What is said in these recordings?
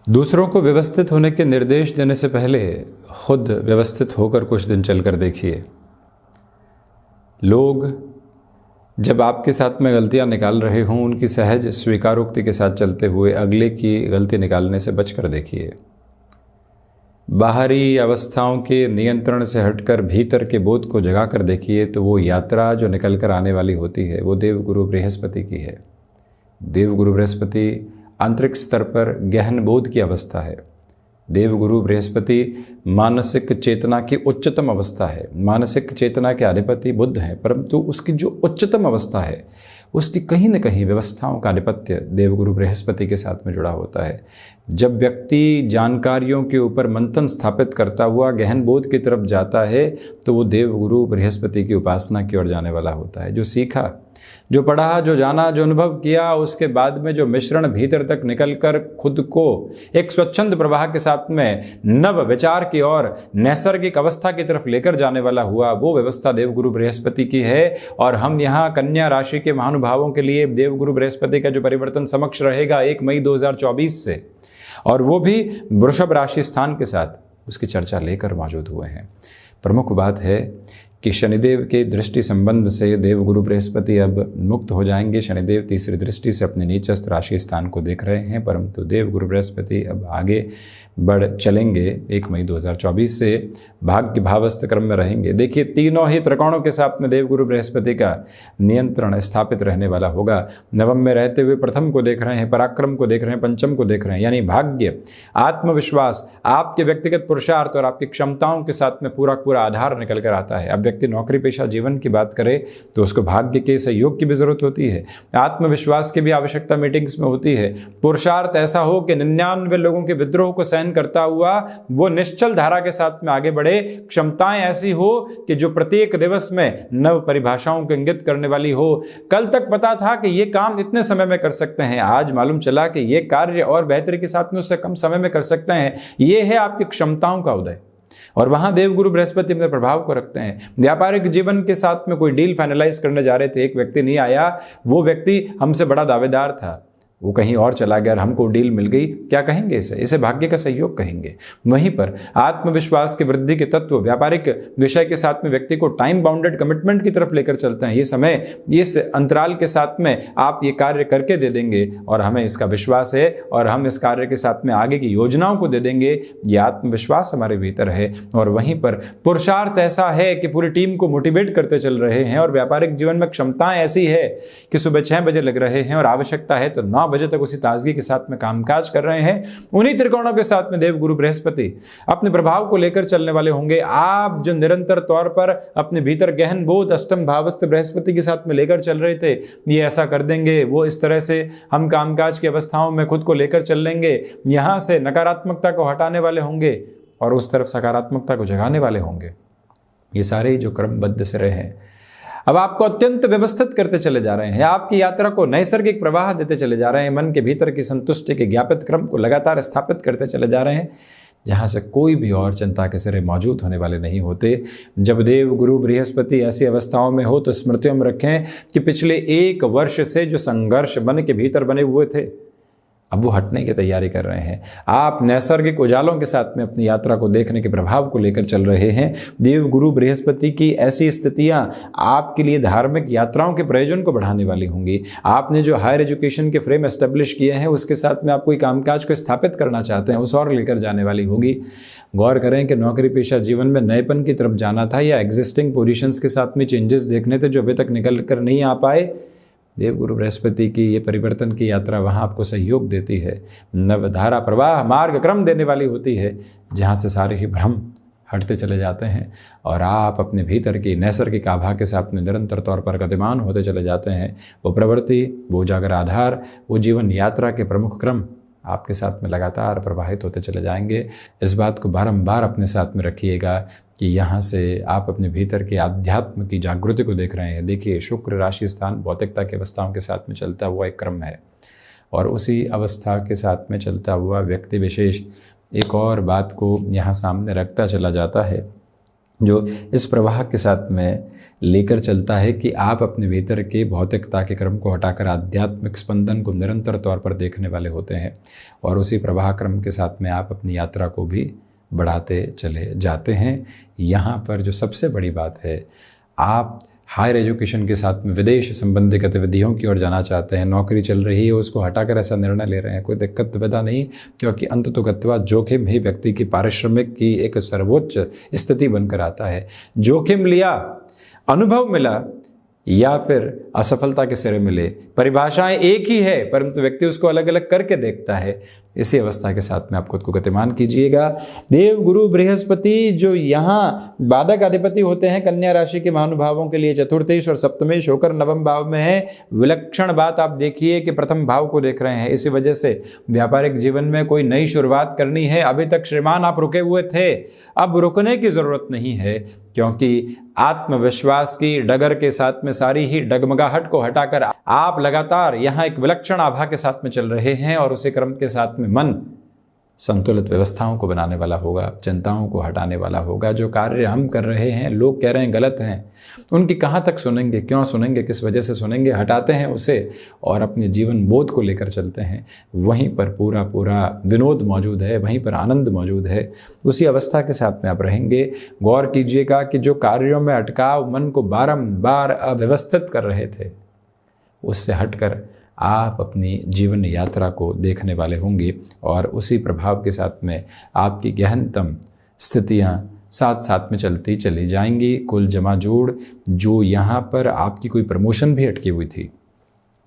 दूसरों को व्यवस्थित होने के निर्देश देने से पहले खुद व्यवस्थित होकर कुछ दिन चलकर देखिए। लोग जब आपके साथ में गलतियां निकाल रहे हों, उनकी सहज स्वीकारोक्ति के साथ चलते हुए अगले की गलती निकालने से बचकर देखिए। बाहरी अवस्थाओं के नियंत्रण से हटकर भीतर के बोध को जगा कर देखिए तो वो यात्रा जो निकल कर आने वाली होती है वो देवगुरु बृहस्पति की है। देवगुरु बृहस्पति आंतरिक स्तर पर गहन बोध की अवस्था है। देवगुरु बृहस्पति मानसिक चेतना की उच्चतम अवस्था है। मानसिक चेतना के अधिपति बुध हैं, परंतु उसकी जो उच्चतम अवस्था है उसकी कहीं न कहीं व्यवस्थाओं का आधिपत्य देवगुरु बृहस्पति के साथ में जुड़ा होता है। जब व्यक्ति जानकारियों के ऊपर मंथन स्थापित करता हुआ गहन बोध की तरफ जाता है तो वो देवगुरु बृहस्पति की उपासना की ओर जाने वाला होता है। जो सीखा, जो पढ़ा, जो जाना, जो अनुभव किया, उसके बाद में जो मिश्रण भीतर तक निकलकर खुद को एक स्वच्छंद प्रवाह के साथ में नव विचार की ओर नैसर्गिक अवस्था की तरफ लेकर जाने वाला हुआ, वो व्यवस्था देवगुरु बृहस्पति की है। और हम यहाँ कन्या राशि के महानुभावों के लिए देवगुरु बृहस्पति का जो परिवर्तन समक्ष रहेगा 1 मई 2024 से, और वो भी वृषभ राशि स्थान के साथ, उसकी चर्चा लेकर मौजूद हुए हैं। प्रमुख बात है कि शनिदेव के दृष्टि संबंध से देवगुरु बृहस्पति अब मुक्त हो जाएंगे। शनिदेव तीसरी दृष्टि से अपने नीचस्थ राशि स्थान को देख रहे हैं, परंतु देवगुरु बृहस्पति अब आगे बढ़ चलेंगे। 1 मई 2024 से भाग्य भावस्थ क्रम में रहेंगे। देखिए, तीनों ही त्रिकोणों के साथ में देवगुरु बृहस्पति का नियंत्रण स्थापित रहने वाला होगा। नवम में रहते हुए प्रथम को देख रहे हैं, पराक्रम को देख रहे हैं, पंचम को देख रहे हैं, यानी भाग्य, आत्मविश्वास, आपके व्यक्तिगत पुरुषार्थ और आपकी क्षमताओं के साथ में पूरा पूरा आधार निकल कर आता है। अब व्यक्ति नौकरी पेशा जीवन की बात करे तो उसको भाग्य के सहयोग की भी जरूरत होती है, आत्मविश्वास की भी आवश्यकता मीटिंग्स में होती है। पुरुषार्थ ऐसा हो कि 99 लोगों के विद्रोह को सहन करता हुआ वो निश्चल धारा के साथ में आगे बढ़े। क्षमताएं ऐसी हो कि जो प्रत्येक दिवस में नव परिभाषाओं को इंगित करने वाली हो। कल तक पता था कि ये काम इतने समय में कर सकते हैं, आज मालूम चला कि ये कार्य और बेहतरी के साथ में उससे कम समय में कर सकते हैं। ये है आपकी क्षमताओं का उदय, और वहां देवगुरु बृहस्पति अपने प्रभाव को रखते हैं। व्यापारिक जीवन के साथ में कोई डील फाइनलाइज करने जा रहे थे, एक व्यक्ति नहीं आया, वो व्यक्ति हमसे बड़ा दावेदार था, वो कहीं और चला गया और हमको डील मिल गई। क्या कहेंगे इसे? इसे भाग्य का सहयोग कहेंगे। वहीं पर आत्मविश्वास की वृद्धि के तत्व व्यापारिक विषय के साथ में व्यक्ति को टाइम बाउंडेड कमिटमेंट की तरफ लेकर चलते हैं। ये समय, इस अंतराल के साथ में आप ये कार्य करके दे देंगे और हमें इसका विश्वास है, और हम इस कार्य के साथ में आगे की योजनाओं को दे देंगे। ये आत्मविश्वास हमारे भीतर है। और वहीं पर पुरुषार्थ ऐसा है कि पूरी टीम को मोटिवेट करते चल रहे हैं, और व्यापारिक जीवन में क्षमताएं ऐसी है कि सुबह 6 बजे लग रहे हैं और आवश्यकता है तो 9 बजे तक उसी ताजगी के साथ में कामकाज कर रहे हैं। उन्हीं त्रिकोणों के साथ में देवगुरु बृहस्पति अपने प्रभाव को लेकर चलने वाले होंगे। आप जो निरंतर तौर पर अपने भीतर गहन बोध अष्टम भावस्थ बृहस्पति के साथ में लेकर चल रहे थे, ये ऐसा कर देंगे, वो इस तरह से हम कामकाज की अवस्थाओं में खुद को लेकर चल लेंगे। यहां से नकारात्मकता को हटाने वाले होंगे और उस तरफ सकारात्मकता को जगाने वाले होंगे। ये सारे जो क्रमबद्ध सिरे हैं अब आपको अत्यंत व्यवस्थित करते चले जा रहे हैं। आपकी यात्रा को नैसर्गिक प्रवाह देते चले जा रहे हैं। मन के भीतर की संतुष्टि के ज्ञापित क्रम को लगातार स्थापित करते चले जा रहे हैं, जहाँ से कोई भी और चिंता के सिरे मौजूद होने वाले नहीं होते। जब देव गुरु बृहस्पति ऐसी अवस्थाओं में हो तो स्मृतियों में रखें कि पिछले 1 वर्ष से जो संघर्ष मन के भीतर बने हुए थे, अब वो हटने की तैयारी कर रहे हैं। आप नैसर्गिक उजालों के साथ में अपनी यात्रा को देखने के प्रभाव को लेकर चल रहे हैं। देव गुरु बृहस्पति की ऐसी स्थितियां आपके लिए धार्मिक यात्राओं के प्रयोजन को बढ़ाने वाली होंगी। आपने जो हायर एजुकेशन के फ्रेम एस्टेब्लिश किए हैं, उसके साथ में आप कोई कामकाज को स्थापित करना चाहते हैं, उस और लेकर जाने वाली होगी। गौर करें कि नौकरी पेशा जीवन में नएपन की तरफ जाना था या एग्जिस्टिंग पोजीशंस के साथ में चेंजेस देखने थे जो अभी तक निकल कर नहीं आ पाए। देवगुरु बृहस्पति की ये परिवर्तन की यात्रा वहाँ आपको सहयोग देती है, नवधारा प्रवाह मार्ग क्रम देने वाली होती है, जहाँ से सारे ही भ्रम हटते चले जाते हैं और आप अपने भीतर की नैसर्गिक आभा के साथ में निरंतर तौर पर गतिमान होते चले जाते हैं। वो प्रवृत्ति, वो उजागर आधार, वो जीवन यात्रा के प्रमुख क्रम आपके साथ में लगातार प्रवाहित होते चले जाएंगे। इस बात को बारंबार अपने साथ में रखिएगा कि यहाँ से आप अपने भीतर के आध्यात्म की जागृति को देख रहे हैं। देखिए, शुक्र राशि स्थान भौतिकता की अवस्थाओं के साथ में चलता हुआ एक क्रम है, और उसी अवस्था के साथ में चलता हुआ व्यक्ति विशेष एक और बात को यहाँ सामने रखता चला जाता है जो इस प्रवाह के साथ में लेकर चलता है कि आप अपने भीतर के भौतिकता के क्रम को हटाकर आध्यात्मिक स्पंदन को निरंतर तौर पर देखने वाले होते हैं, और उसी प्रवाह क्रम के साथ में आप अपनी यात्रा को भी बढ़ाते चले जाते हैं। यहाँ पर जो सबसे बड़ी बात है, आप हायर एजुकेशन के साथ में विदेश संबंधी गतिविधियों की ओर जाना चाहते हैं, नौकरी चल रही है उसको हटाकर ऐसा निर्णय ले रहे हैं, कोई दिक्कत पैदा नहीं, क्योंकि अंततोगत्वा जोखिम ही व्यक्ति की पारिश्रमिक की एक सर्वोच्च स्थिति बनकर आता है। जोखिम लिया, अनुभव मिला या फिर असफलता के सिरे मिले, परिभाषाएं एक ही है परंतु व्यक्ति उसको अलग अलग करके देखता है। इसी अवस्था के साथ में आप खुद को गतिमान कीजिएगा। देव गुरु बृहस्पति जो यहाँ बाधक अधिपति होते हैं कन्या राशि के महानुभावों के लिए चतुर्थेश और सप्तमेश होकर नवम भाव में है। विलक्षण बात आप देखिए कि प्रथम भाव को देख रहे हैं, इसी वजह से व्यापारिक जीवन में कोई नई शुरुआत करनी है। अभी तक श्रीमान आप रुके हुए थे, अब रुकने की जरूरत नहीं है, क्योंकि आत्मविश्वास की डगर के साथ में सारी ही डगमगाहट को हटाकर आप लगातार यहाँ एक विलक्षण आभा के साथ में चल रहे हैं, और उसी क्रम के साथ में मन संतुलित व्यवस्थाओं को बनाने वाला होगा, चिंताओं को हटाने वाला होगा। जो कार्य हम कर रहे हैं लोग कह रहे हैं गलत हैं, उनकी कहाँ तक सुनेंगे, क्यों सुनेंगे, किस वजह से सुनेंगे, हटाते हैं उसे और अपने जीवन बोध को लेकर चलते हैं। वहीं पर पूरा पूरा विनोद मौजूद है, वहीं पर आनंद मौजूद है। उसी अवस्था के साथ में आप रहेंगे। गौर कीजिएगा कि जो कार्यों में अटकाव मन को बारंबार अव्यवस्थित कर रहे थे, उससे हटकर आप अपनी जीवन यात्रा को देखने वाले होंगे, और उसी प्रभाव के साथ में आपकी गहनतम स्थितियां साथ साथ में चलती चली जाएंगी। कुल जमा जोड़ जो यहाँ पर आपकी कोई प्रमोशन भी अटकी हुई थी,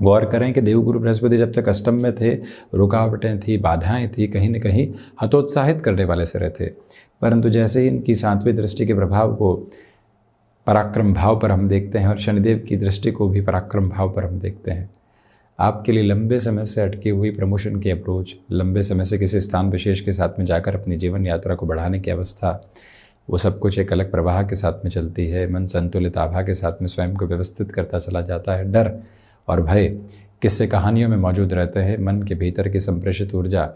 गौर करें कि देवगुरु बृहस्पति जब तक अष्टम में थे, रुकावटें थी, बाधाएं थी, कहीं न कहीं हतोत्साहित करने वाले सिरे थे, परंतु जैसे ही इनकी 7वीं दृष्टि के प्रभाव को पराक्रम भाव पर हम देखते हैं और शनिदेव की दृष्टि को भी पराक्रम भाव पर हम देखते हैं, आपके लिए लंबे समय से अटकी हुई प्रमोशन की अप्रोच, लंबे समय से किसी स्थान विशेष के साथ में जाकर अपनी जीवन यात्रा को बढ़ाने की अवस्था, वो सब कुछ एक अलग प्रवाह के साथ में चलती है। मन संतुलित आभा के साथ में स्वयं को व्यवस्थित करता चला जाता है। डर और भय किस्से कहानियों में मौजूद रहते हैं। मन के भीतर की संप्रेषित ऊर्जा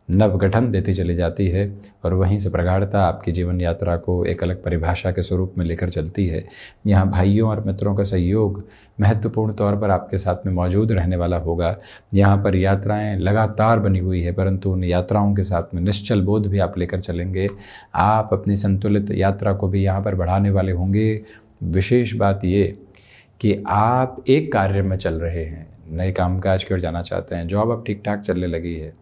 नवगठन देती चली जाती है, और वहीं से प्रगाढ़ता आपकी जीवन यात्रा को एक अलग परिभाषा के स्वरूप में लेकर चलती है। यहाँ भाइयों और मित्रों का सहयोग महत्वपूर्ण तौर पर आपके साथ में मौजूद रहने वाला होगा। यहाँ पर यात्राएं लगातार बनी हुई है, परंतु उन यात्राओं के साथ में निश्चल बोध भी आप लेकर चलेंगे। आप अपनी संतुलित यात्रा को भी यहाँ पर बढ़ाने वाले होंगे। विशेष बात ये कि आप एक कार्य में चल रहे हैं, नए कामकाज की ओर जाना चाहते हैं, जॉब अब ठीक ठाक चलने लगी है,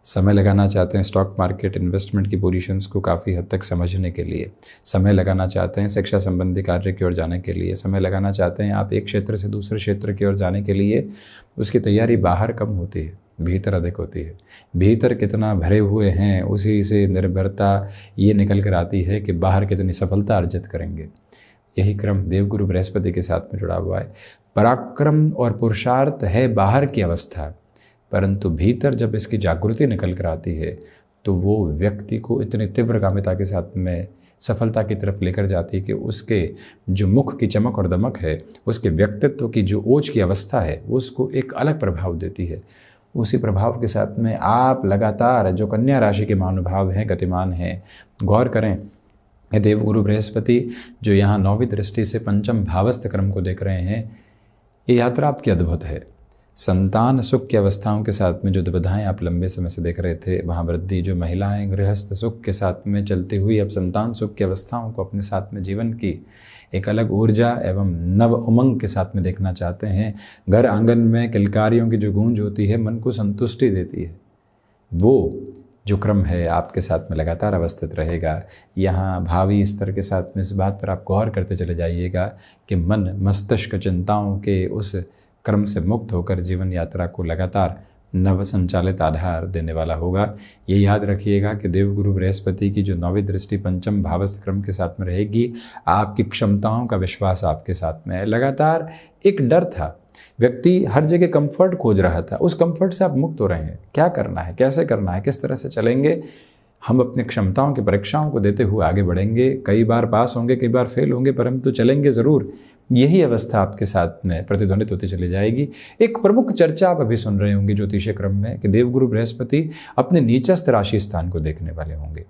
समय लगाना चाहते हैं स्टॉक मार्केट इन्वेस्टमेंट की पोजीशंस को काफ़ी हद तक समझने के लिए, समय लगाना चाहते हैं शिक्षा संबंधी कार्य की ओर जाने के लिए, समय लगाना चाहते हैं आप एक क्षेत्र से दूसरे क्षेत्र की ओर जाने के लिए। उसकी तैयारी बाहर कम होती है, भीतर अधिक होती है। भीतर कितना भरे हुए हैं उसी से निर्भरता ये निकल कर आती है कि बाहर कितनी सफलता अर्जित करेंगे। यही क्रम देवगुरु बृहस्पति के साथ में जुड़ा हुआ है। पराक्रम और पुरुषार्थ है बाहर की अवस्था, परंतु भीतर जब इसकी जागृति निकल कर आती है तो वो व्यक्ति को इतनी तीव्रगामिता के साथ में सफलता की तरफ लेकर जाती है कि उसके जो मुख की चमक और दमक है, उसके व्यक्तित्व की जो ओज की अवस्था है, उसको एक अलग प्रभाव देती है। उसी प्रभाव के साथ में आप लगातार जो कन्या राशि के महानुभाव हैं, गतिमान हैं। गौर करें, देवगुरु बृहस्पति जो यहाँ 9वीं दृष्टि से पंचम भावस्थ क्रम को देख रहे हैं, ये यात्रा आपकी अद्भुत है। संतान सुख की अवस्थाओं के साथ में जो दुविधाएं आप लंबे समय से देख रहे थे, वहाँ वृद्धि। जो महिलाएं गृहस्थ सुख के साथ में चलती हुई अब संतान सुख की अवस्थाओं को अपने साथ में जीवन की एक अलग ऊर्जा एवं नव उमंग के साथ में देखना चाहते हैं। घर आंगन में किलकारियों की जो गूंज होती है, मन को संतुष्टि देती है। वो जो क्रम है आपके साथ में लगातार अवस्थित रहेगा। यहाँ भावी स्तर के साथ में इस बात पर आप गौर करते चले जाइएगा कि मन मस्तिष्क चिंताओं के उस क्रम से मुक्त होकर जीवन यात्रा को लगातार नव संचालित आधार देने वाला होगा। ये याद रखिएगा कि देवगुरु बृहस्पति की जो 9वीं दृष्टि पंचम भावस्थ क्रम के साथ में रहेगी, आपकी क्षमताओं का विश्वास आपके साथ में है। लगातार एक डर था, व्यक्ति हर जगह कंफर्ट खोज रहा था, उस कंफर्ट से आप मुक्त हो रहे हैं। क्या करना है, कैसे करना है, किस तरह से चलेंगे, हम अपनी क्षमताओं की परीक्षाओं को देते हुए आगे बढ़ेंगे। कई बार पास होंगे, कई बार फेल होंगे, परंतु चलेंगे ज़रूर। यही अवस्था आपके साथ में प्रतिध्वनित होती चली जाएगी। एक प्रमुख चर्चा आप अभी सुन रहे होंगे ज्योतिषीय क्रम में कि देवगुरु बृहस्पति अपने नीचस्थ राशि स्थान को देखने वाले होंगे,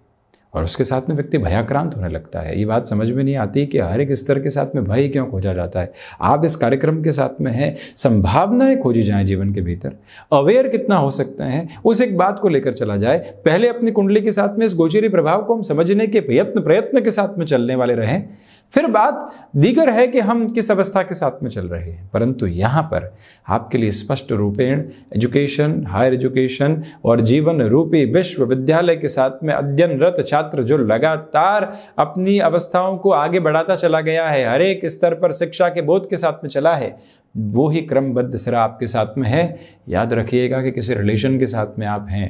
और उसके साथ में व्यक्ति भयाक्रांत होने लगता है। ये बात समझ में नहीं आती कि हर एक स्तर के साथ में भय क्यों खोजा जाता है। आप इस कार्यक्रम के साथ में हैं, संभावनाएं खोजी जाएं जीवन के भीतर, अवेयर कितना हो सकते हैं उस एक बात को लेकर चला जाए। पहले अपनी कुंडली के साथ में इस गोचरी प्रभाव को हम समझने के प्रयत्न के साथ में चलने वाले रहें, फिर बात दीगर है कि हम किस अवस्था के साथ में चल रहे हैं। परंतु यहाँ पर आपके लिए स्पष्ट रूपेण एजुकेशन, हायर एजुकेशन और जीवन रूपी विश्वविद्यालय के साथ में अध्ययनरत छात्र जो लगातार अपनी अवस्थाओं को आगे बढ़ाता चला गया है, हर एक स्तर पर शिक्षा के बोध के साथ में चला है, वो ही क्रमबद्ध सिरा आपके साथ में है। याद रखिएगा कि किसी रिलेशन के साथ में आप हैं,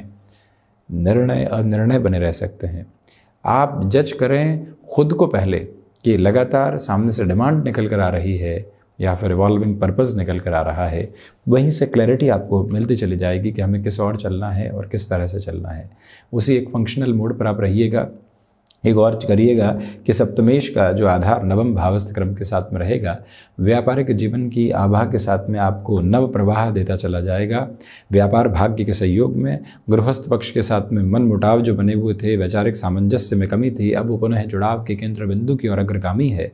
निर्णय अनिर्णय बने रह सकते हैं। आप जज करें खुद को पहले कि लगातार सामने से डिमांड निकल कर आ रही है या फिर इवॉल्विंग पर्पस निकल कर आ रहा है, वहीं से क्लैरिटी आपको मिलती चली जाएगी कि हमें किस और चलना है और किस तरह से चलना है। उसी एक फंक्शनल मोड पर आप रहिएगा। एक और करिएगा कि सप्तमेश का जो आधार नवम भावस्थ क्रम के साथ में रहेगा, व्यापारिक जीवन की आभा के साथ में आपको नव प्रवाह देता चला जाएगा। व्यापार भाग्य के सहयोग में गृहस्थ पक्ष के साथ में मन मुटाव जो बने हुए थे, वैचारिक सामंजस्य में कमी थी, अब वो पुनः जुड़ाव के केंद्र बिंदु की ओर अग्रगामी है।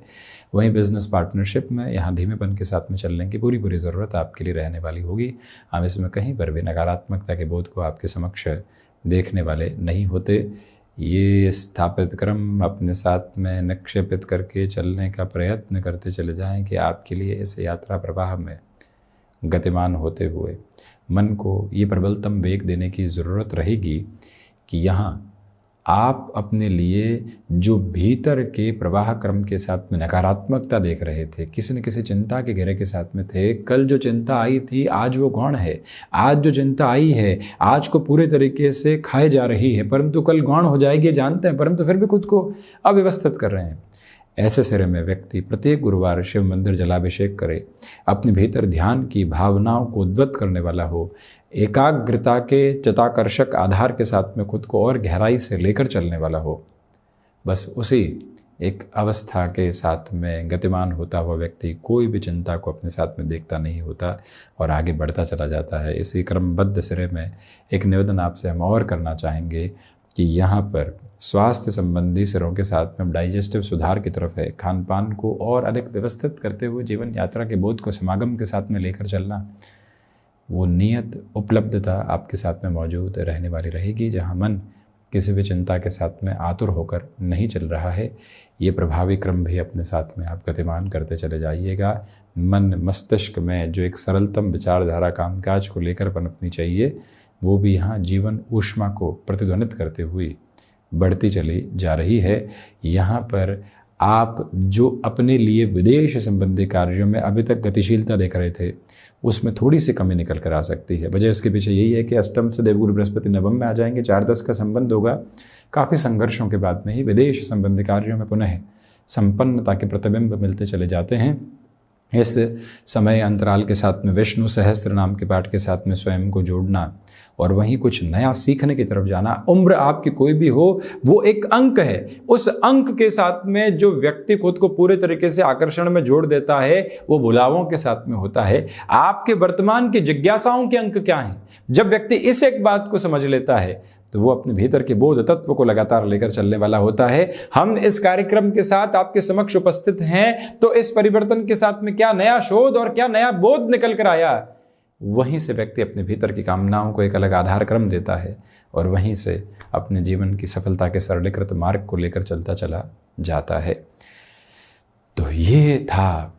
वहीं बिजनेस पार्टनरशिप में यहाँ धीमेपन के साथ में चलने की पूरी ज़रूरत आपके लिए रहने वाली होगी। हम इसमें कहीं पर भी नकारात्मकता के बोध को आपके समक्ष देखने वाले नहीं होते। ये स्थापित क्रम अपने साथ में निक्षेपित करके चलने का प्रयत्न करते चले जाएं कि आपके लिए इस यात्रा प्रवाह में गतिमान होते हुए मन को ये प्रबलतम वेग देने की ज़रूरत रहेगी कि यहाँ आप अपने लिए जो भीतर के प्रवाह क्रम के साथ में नकारात्मकता देख रहे थे, किसी न किसी चिंता के घेरे के साथ में थे, कल जो चिंता आई थी आज वो गौण है, आज जो चिंता आई है आज को पूरे तरीके से खाए जा रही है, परंतु कल गौण हो जाएगी जानते हैं, परंतु फिर भी खुद को अव्यवस्थित कर रहे हैं। ऐसे सिरे में व्यक्ति प्रत्येक गुरुवार शिव मंदिर जलाभिषेक करे, अपने भीतर ध्यान की भावनाओं को उद्वत करने वाला हो, एकाग्रता के चिताकर्षक आधार के साथ में खुद को और गहराई से लेकर चलने वाला हो। बस उसी एक अवस्था के साथ में गतिमान होता हुआ व्यक्ति कोई भी चिंता को अपने साथ में देखता नहीं होता और आगे बढ़ता चला जाता है। इसी क्रमबद्ध सिरे में एक निवेदन आपसे हम और करना चाहेंगे कि यहाँ पर स्वास्थ्य संबंधी सिरों के साथ में डाइजेस्टिव सुधार की तरफ है, खान पान को और अधिक व्यवस्थित करते हुए जीवन यात्रा के बोध को समागम के साथ में लेकर चलना, वो नियत उपलब्धता आपके साथ में मौजूद रहने वाली रहेगी। जहाँ मन किसी भी चिंता के साथ में आतुर होकर नहीं चल रहा है, ये प्रभावी क्रम भी अपने साथ में आप गतिमान करते चले जाइएगा। मन मस्तिष्क में जो एक सरलतम विचारधारा कामकाज को लेकर पनपनी चाहिए, वो भी यहाँ जीवन ऊष्मा को प्रतिध्वनित करते हुए बढ़ती चली जा रही है। यहाँ पर आप जो अपने लिए विदेश संबंधी कार्यों में अभी तक गतिशीलता देख रहे थे, उसमें थोड़ी सी कमी निकल कर आ सकती है। वजह इसके पीछे यही है कि अष्टम से देवगुरु बृहस्पति नवम में आ जाएंगे, 4-10 का संबंध होगा। काफ़ी संघर्षों के बाद में ही विदेश संबंधी कार्यों में पुनः संपन्नता के प्रतिबिंब मिलते चले जाते हैं। इस समय अंतराल के साथ में विष्णु सहस्त्र नाम के पाठ के साथ में स्वयं को जोड़ना और वहीं कुछ नया सीखने की तरफ जाना। उम्र आपकी कोई भी हो, वो एक अंक है। उस अंक के साथ में जो व्यक्ति खुद को पूरे तरीके से आकर्षण में जोड़ देता है, वो भुलावों के साथ में होता है। आपके वर्तमान की जिज्ञासाओं के अंक क्या हैं? जब व्यक्ति इस एक बात को समझ लेता है तो वो अपने भीतर के बोध तत्व को लगातार लेकर चलने वाला होता है। हम इस कार्यक्रम के साथ आपके समक्ष उपस्थित हैं, तो इस परिवर्तन के साथ में क्या नया शोध और क्या नया बोध निकल कर आया, वहीं से व्यक्ति अपने भीतर की कामनाओं को एक अलग आधार क्रम देता है और वहीं से अपने जीवन की सफलता के सरलीकृत मार्ग को लेकर चलता चला जाता है। तो ये था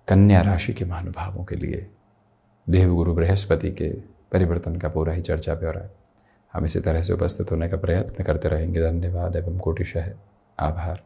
कन्या राशि के महानुभावों के लिए देवगुरु बृहस्पति के परिवर्तन का पूरा ही चर्चा ब्यौरा। हम इसी तरह से उपस्थित होने का प्रयत्न करते रहेंगे। धन्यवाद एवं कोटिशः आभार।